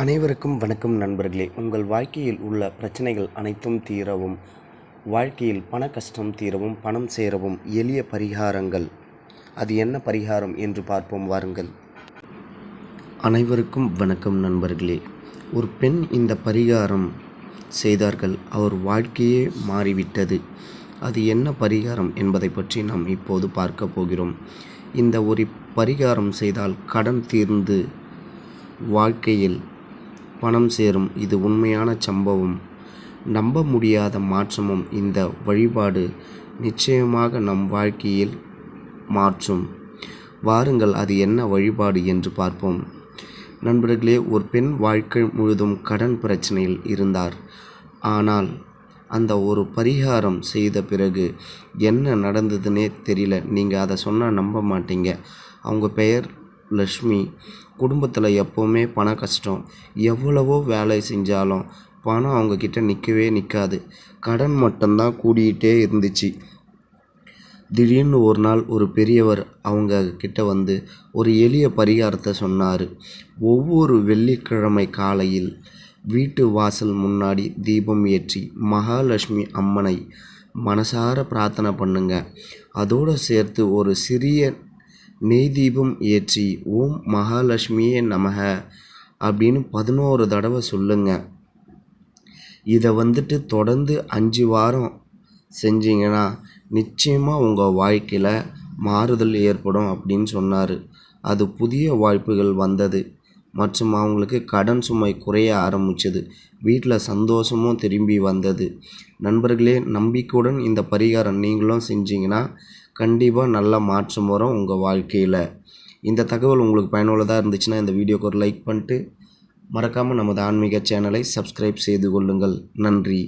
அனைவருக்கும் வணக்கம் நண்பர்களே. உங்கள் வாழ்க்கையில் உள்ள பிரச்சனைகள் அனைத்தும் தீரவும், வாழ்க்கையில் பண கஷ்டம் தீரவும், பணம் சேரவும் எளிய பரிகாரங்கள். அது என்ன பரிகாரம் என்று பார்ப்போம் வாருங்கள். அனைவருக்கும் வணக்கம் நண்பர்களே. ஒரு பெண் இந்த பரிகாரம் செய்தார்கள். அவர் வாழ்க்கையே மாறிவிட்டது. அது என்ன பரிகாரம் என்பதை பற்றி நாம் இப்போது பார்க்க போகிறோம். இந்த ஒரு பரிகாரம் செய்தால் கடன் தீர்ந்து வாழ்க்கையில் பணம் சேரும். இது உண்மையான சம்பவம், நம்ப முடியாத மாற்றமும். இந்த வழிபாடு நிச்சயமாக நம் வாழ்க்கையில் மாற்றும். வாருங்கள், அது என்ன வழிபாடு என்று பார்ப்போம். நண்பர்களே, ஒரு பெண் வாழ்க்கை முழுதும் கடன் பிரச்சனையில் இருந்தார். ஆனால் அந்த ஒரு பரிகாரம் செய்த பிறகு என்ன நடந்ததுன்னே தெரியல. நீங்கள் அதை சொன்னால் நம்ப மாட்டீங்க. அவங்க பெயர் லக்ஷ்மி. குடும்பத்தில் எப்போவுமே பண கஷ்டம். எவ்வளவோ வேலை செஞ்சாலும் பணம் அவங்கக்கிட்ட நிற்கவே நிற்காது. கடன் மட்டும்தான் கூடிக்கிட்டே இருந்துச்சு. திடீர்னு ஒரு நாள் ஒரு பெரியவர் அவங்க கிட்ட வந்து ஒரு எளிய பரிகாரத்தை சொன்னார். ஒவ்வொரு வெள்ளிக்கிழமை காலையில் வீட்டு வாசல் முன்னாடி தீபம் ஏற்றி மகாலட்சுமி அம்மனை மனசார பிரார்த்தனை பண்ணுங்க. அதோடு சேர்த்து ஒரு சிறிய நெய் தீபம் ஏற்றி ஓம் மகாலட்சுமியே நமக அப்படின்னு 11 தடவை சொல்லுங்க. இதை தொடர்ந்து 5 வாரம் செஞ்சீங்கன்னா நிச்சயமாக உங்கள் வாழ்க்கையில் மாறுதல் ஏற்படும் அப்படின்னு சொன்னார். அது புதிய வாய்ப்புகள் வந்தது மற்றும் அவங்களுக்கு கடன் சுமை குறைய ஆரம்பிச்சது. வீட்டில் சந்தோஷமும் திரும்பி வந்தது. நண்பர்களே, நம்பிக்கையுடன் இந்த பரிகாரம் நீங்களும் செஞ்சீங்கன்னா கண்டிப்பாக நல்ல மாற்றம் வரும் உங்கள் வாழ்க்கையில். இந்த தகவல் உங்களுக்கு பயனுள்ளதாக இருந்துச்சுன்னா இந்த வீடியோக்கு ஒரு லைக் பண்ணிட்டு மறக்காமல் நமது ஆன்மீக சேனலை சப்ஸ்கிரைப் செய்து கொள்ளுங்கள். நன்றி.